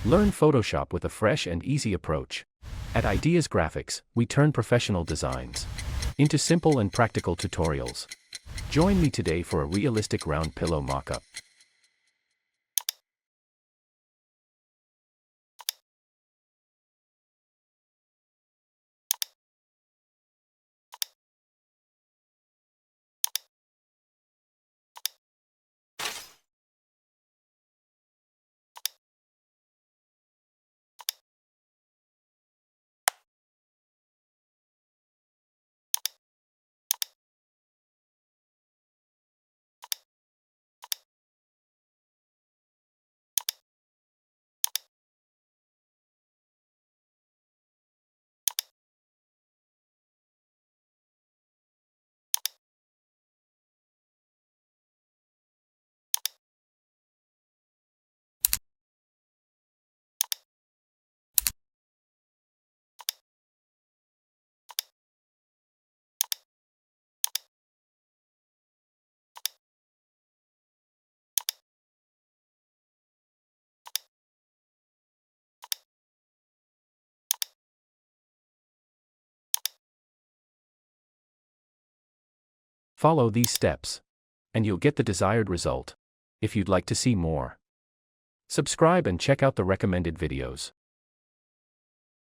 Learn Photoshop with a fresh and easy approach. At Ideas Graphics, we turn professional designs into simple and practical tutorials. Join me today for a realistic round pillow mockup. Follow these steps, and you'll get the desired result. If you'd like to see more, subscribe and check out the recommended videos.